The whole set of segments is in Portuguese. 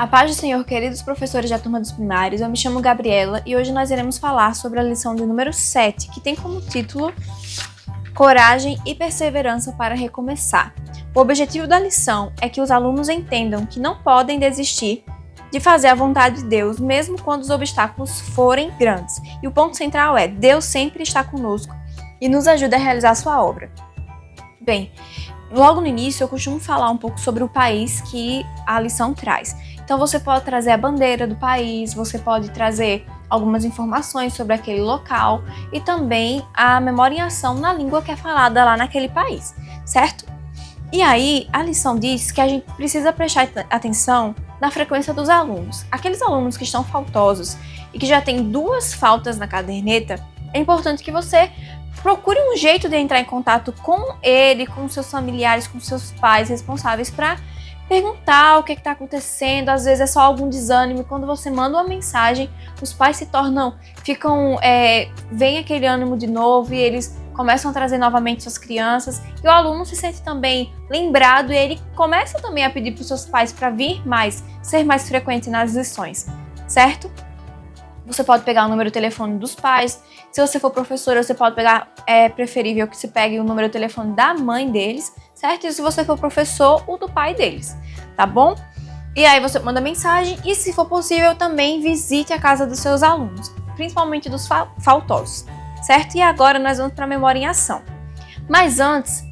A paz do Senhor, queridos professores da turma dos primários, eu me chamo Gabriela e hoje nós iremos falar sobre a lição de número 7, que tem como título Coragem e Perseverança para Recomeçar. O objetivo da lição é que os alunos entendam que não podem desistir de fazer a vontade de Deus, mesmo quando os obstáculos forem grandes. E o ponto central é: Deus sempre está conosco e nos ajuda a realizar sua obra. Bem, logo no início eu costumo falar um pouco sobre o país que a lição traz. Então você pode trazer a bandeira do país, você pode trazer algumas informações sobre aquele local e também a memória em ação na língua que é falada lá naquele país, certo? E aí a lição diz que a gente precisa prestar atenção na frequência dos alunos. Aqueles alunos que estão faltosos e que já têm 2 faltas na caderneta, é importante que você procure um jeito de entrar em contato com ele, com seus familiares, com seus pais responsáveis para perguntar o que está acontecendo. Às vezes é só algum desânimo e quando você manda uma mensagem, os pais vem aquele ânimo de novo e eles começam a trazer novamente suas crianças e o aluno se sente também lembrado e ele começa também a pedir para os seus pais para vir mais, ser mais frequente nas lições, certo? Você pode pegar o número de telefone dos pais. Se você for professora, você pode pegar, é preferível que se pegue o número de telefone da mãe deles, certo? E se você for professor, o do pai deles, tá bom? E aí você manda mensagem e, se for possível, também visite a casa dos seus alunos, principalmente dos faltosos, certo? E agora nós vamos para a memória em ação. Mas antes,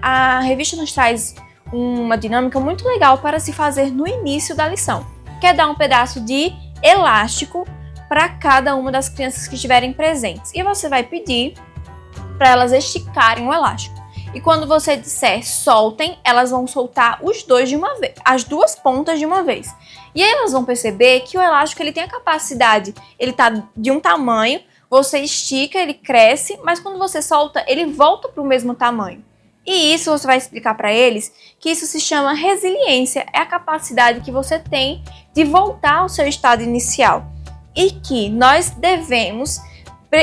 a revista nos traz uma dinâmica muito legal para se fazer no início da lição, que é dar um pedaço de elástico para cada uma das crianças que estiverem presentes. E você vai pedir para elas esticarem o elástico. E quando você disser soltem, elas vão soltar os dois de uma vez, as 2 pontas de uma vez. E aí elas vão perceber que o elástico ele tem a capacidade, ele tá de um tamanho, você estica, ele cresce, mas quando você solta, ele volta para o mesmo tamanho. E isso você vai explicar para eles que isso se chama resiliência, é a capacidade que você tem de voltar ao seu estado inicial. E que nós devemos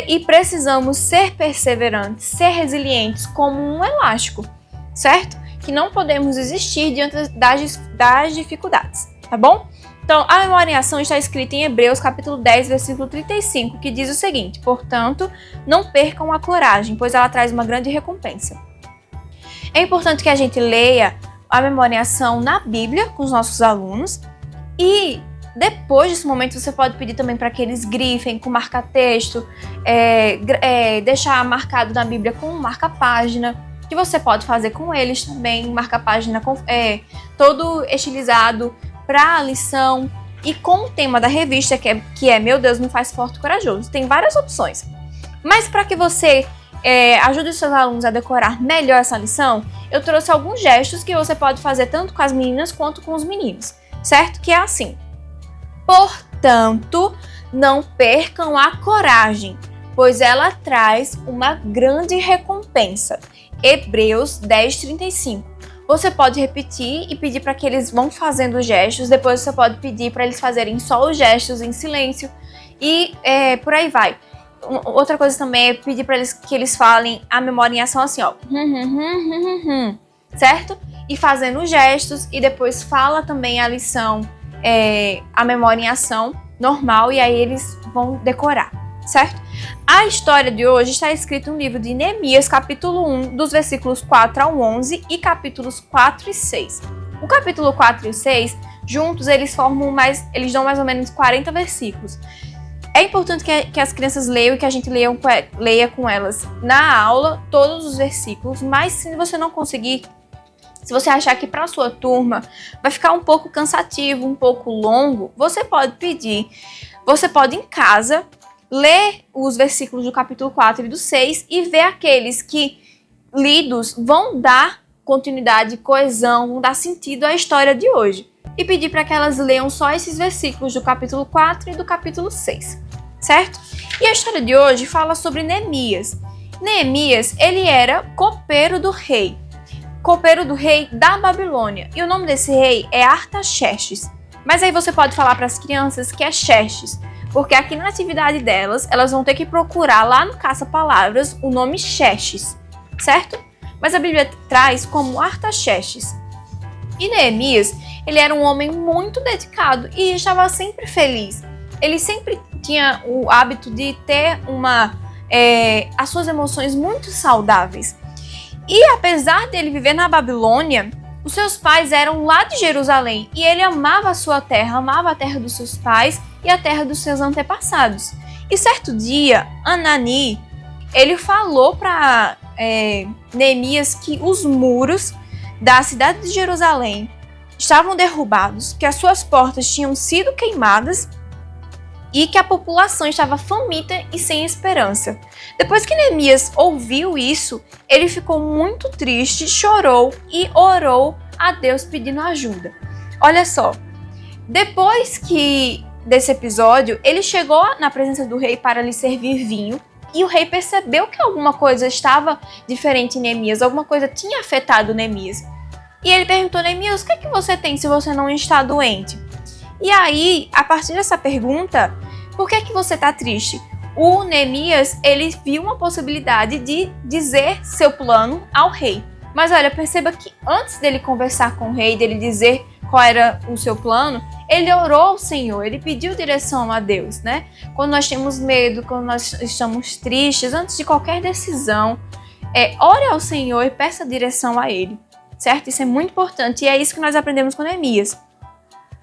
e precisamos ser perseverantes, ser resilientes como um elástico, certo? Que não podemos desistir diante das dificuldades, tá bom? Então, a memória em ação está escrita em Hebreus capítulo 10, versículo 35, que diz o seguinte: portanto, não percam a coragem, pois ela traz uma grande recompensa. É importante que a gente leia a memória em ação na Bíblia com os nossos alunos e depois desse momento você pode pedir também para que eles grifem com marca-texto, deixar marcado na Bíblia com marca-página, que você pode fazer com eles também, marca-página todo estilizado para a lição e com o tema da revista que é Meu Deus me faz forte e corajoso. Tem várias opções, mas para que você ajude os seus alunos a decorar melhor essa lição, eu trouxe alguns gestos que você pode fazer tanto com as meninas quanto com os meninos, certo? Que é assim: portanto, não percam a coragem, pois ela traz uma grande recompensa. Hebreus 10:35. Você pode repetir e pedir para que eles vão fazendo os gestos, depois você pode pedir para eles fazerem só os gestos em silêncio e por aí vai. Outra coisa também é pedir para eles que eles falem a memória em ação assim, ó, certo? E fazendo os gestos e depois fala também a lição, a memória em ação normal e aí eles vão decorar, certo? A história de hoje está escrita no livro de Neemias, capítulo 1, dos versículos 4 ao 11 e capítulos 4 e 6. O capítulo 4 e 6, juntos, eles dão mais ou menos 40 versículos. É importante que as crianças leiam e que a gente leia com elas na aula todos os versículos, mas se você não conseguir, se você achar que para a sua turma vai ficar um pouco cansativo, um pouco longo, você pode em casa, ler os versículos do capítulo 4 e do 6 e ver aqueles que, lidos, vão dar continuidade, coesão, vão dar sentido à história de hoje. E pedir para que elas leiam só esses versículos do capítulo 4 e do capítulo 6, certo? E a história de hoje fala sobre Neemias. Neemias, ele era copeiro do rei da Babilônia. E o nome desse rei é Artaxerxes. Mas aí você pode falar para as crianças que é Xerxes, porque aqui na atividade delas, elas vão ter que procurar lá no caça-palavras o nome Xerxes, certo? Mas a Bíblia traz como Artaxerxes. E Neemias, ele era um homem muito dedicado e estava sempre feliz. Ele sempre tinha o hábito de ter as suas emoções muito saudáveis. E apesar dele viver na Babilônia, os seus pais eram lá de Jerusalém e ele amava a sua terra, amava a terra dos seus pais e a terra dos seus antepassados. E certo dia, Anani, ele falou para Neemias que os muros da cidade de Jerusalém estavam derrubados, que as suas portas tinham sido queimadas e que a população estava faminta e sem esperança. Depois que Neemias ouviu isso, ele ficou muito triste, chorou e orou a Deus pedindo ajuda. Olha só, depois desse episódio, ele chegou na presença do rei para lhe servir vinho e o rei percebeu que alguma coisa estava diferente em Neemias, alguma coisa tinha afetado Neemias. E ele perguntou: Neemias, o que é que você tem se você não está doente? E aí, a partir dessa pergunta, por que é que você está triste? O Neemias, ele viu uma possibilidade de dizer seu plano ao rei. Mas olha, perceba que antes dele conversar com o rei, dele dizer qual era o seu plano, ele orou ao Senhor, ele pediu direção a Deus, né? Quando nós temos medo, quando nós estamos tristes, antes de qualquer decisão, ore ao Senhor e peça direção a Ele, certo? Isso é muito importante e é isso que nós aprendemos com Neemias.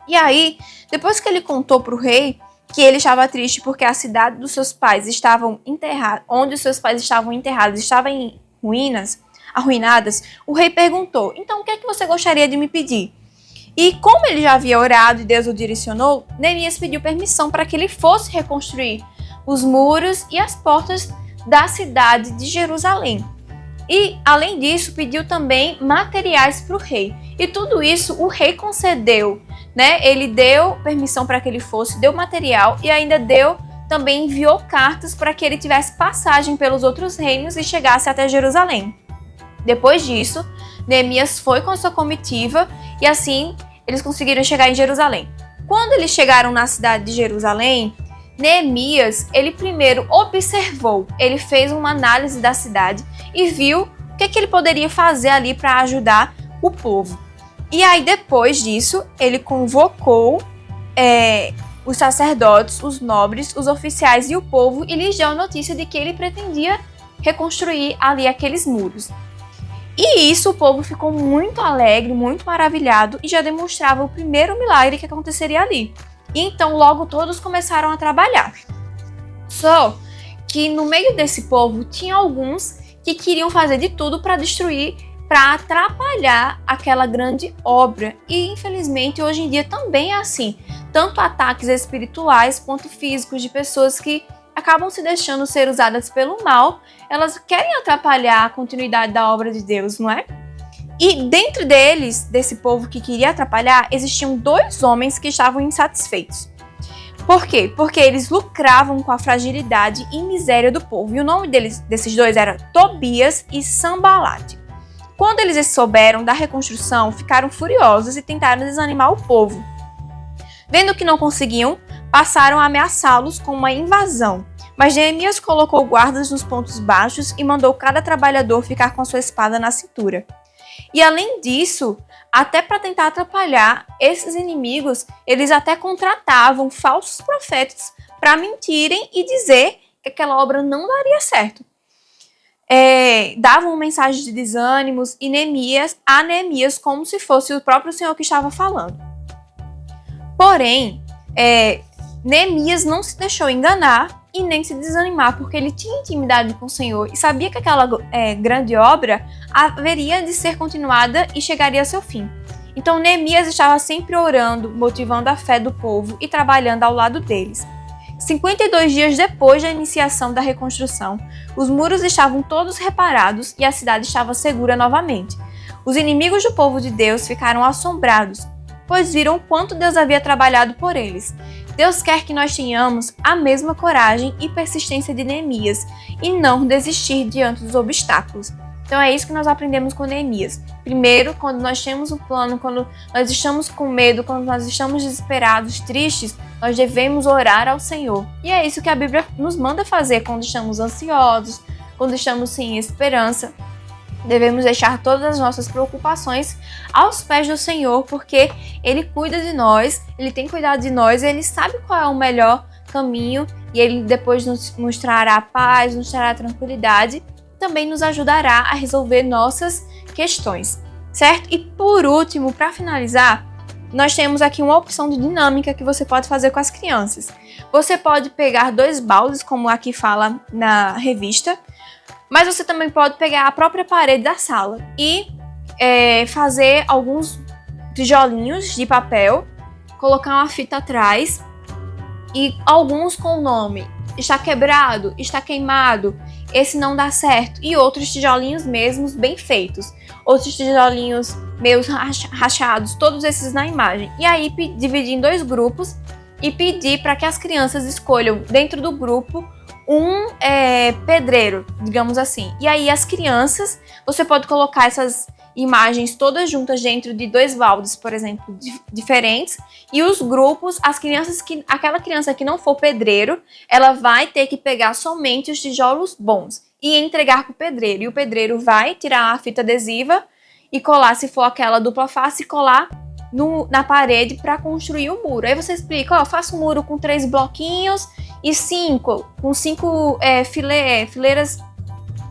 E aí, depois que ele contou para o rei que ele estava triste porque a cidade dos seus pais estavam enterrados, onde os seus pais estavam enterrados, estava em arruinadas, o rei perguntou: então o que é que você gostaria de me pedir? E como ele já havia orado e Deus o direcionou, Neemias pediu permissão para que ele fosse reconstruir os muros e as portas da cidade de Jerusalém. E, além disso, pediu também materiais para o rei. E tudo isso o rei concedeu, né? Ele deu permissão para que ele fosse, deu material e ainda também enviou cartas para que ele tivesse passagem pelos outros reinos e chegasse até Jerusalém. Depois disso, Neemias foi com a sua comitiva e assim eles conseguiram chegar em Jerusalém. Quando eles chegaram na cidade de Jerusalém, Neemias, ele primeiro observou, ele fez uma análise da cidade e viu o que ele poderia fazer ali para ajudar o povo. E aí depois disso, ele convocou os sacerdotes, os nobres, os oficiais e o povo e lhes deu a notícia de que ele pretendia reconstruir ali aqueles muros. E isso o povo ficou muito alegre, muito maravilhado e já demonstrava o primeiro milagre que aconteceria ali. E então logo todos começaram a trabalhar. Só que no meio desse povo tinha alguns que queriam fazer de tudo para destruir, para atrapalhar aquela grande obra. E infelizmente hoje em dia também é assim. Tanto ataques espirituais quanto físicos de pessoas que acabam se deixando ser usadas pelo mal, elas querem atrapalhar a continuidade da obra de Deus, não é? E dentro deles, desse povo que queria atrapalhar, existiam 2 homens que estavam insatisfeitos. Por quê? Porque eles lucravam com a fragilidade e miséria do povo. E o nome desses 2 era Tobias e Sambalate. Quando eles souberam da reconstrução, ficaram furiosos e tentaram desanimar o povo. Vendo que não conseguiam, passaram a ameaçá-los com uma invasão. Mas Neemias colocou guardas nos pontos baixos e mandou cada trabalhador ficar com a sua espada na cintura. E além disso, até para tentar atrapalhar esses inimigos, eles até contratavam falsos profetas para mentirem e dizer que aquela obra não daria certo. Davam mensagens de desânimos e Neemias como se fosse o próprio Senhor que estava falando. Porém, Neemias não se deixou enganar e nem se desanimar, porque ele tinha intimidade com o Senhor e sabia que aquela grande obra haveria de ser continuada e chegaria ao seu fim. Então Neemias estava sempre orando, motivando a fé do povo e trabalhando ao lado deles. 52 dias depois da iniciação da reconstrução, os muros estavam todos reparados e a cidade estava segura novamente. Os inimigos do povo de Deus ficaram assombrados, pois viram o quanto Deus havia trabalhado por eles. Deus quer que nós tenhamos a mesma coragem e persistência de Neemias e não desistir diante dos obstáculos. Então é isso que nós aprendemos com Neemias. Primeiro, quando nós temos um plano, quando nós estamos com medo, quando nós estamos desesperados, tristes, nós devemos orar ao Senhor. E é isso que a Bíblia nos manda fazer quando estamos ansiosos, quando estamos sem esperança. Devemos deixar todas as nossas preocupações aos pés do Senhor, porque Ele cuida de nós, Ele tem cuidado de nós, Ele sabe qual é o melhor caminho e Ele depois nos trará paz, nos trará tranquilidade, também nos ajudará a resolver nossas questões, certo? E por último, para finalizar, nós temos aqui uma opção de dinâmica que você pode fazer com as crianças. Você pode pegar 2 baldes, como aqui fala na revista, mas você também pode pegar a própria parede da sala e fazer alguns tijolinhos de papel, colocar uma fita atrás e alguns com o nome está quebrado, está queimado, esse não dá certo, e outros tijolinhos mesmos bem feitos, outros tijolinhos meio rachados, todos esses na imagem. E aí dividir em 2 grupos e pedir para que as crianças escolham dentro do grupo um pedreiro, digamos assim. E aí as crianças, você pode colocar essas imagens todas juntas dentro de 2 baldes, por exemplo, diferentes, e os grupos, aquela criança que não for pedreiro, ela vai ter que pegar somente os tijolos bons e entregar para o pedreiro, e o pedreiro vai tirar a fita adesiva e colar, se for aquela dupla face, colar na parede para construir o muro. Aí você explica, ó, faça um muro com 3 bloquinhos e 5 fileiras,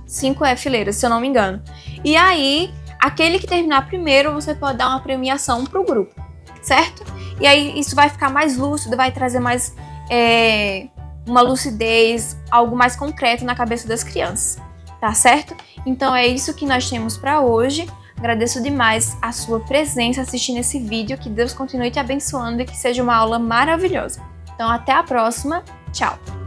5 fileiras, se eu não me engano. E aí, aquele que terminar primeiro, você pode dar uma premiação para o grupo, certo? E aí isso vai ficar mais lúcido, vai trazer mais uma lucidez, algo mais concreto na cabeça das crianças, tá certo? Então é isso que nós temos para hoje. Agradeço demais a sua presença assistindo esse vídeo, que Deus continue te abençoando e que seja uma aula maravilhosa. Então até a próxima, tchau!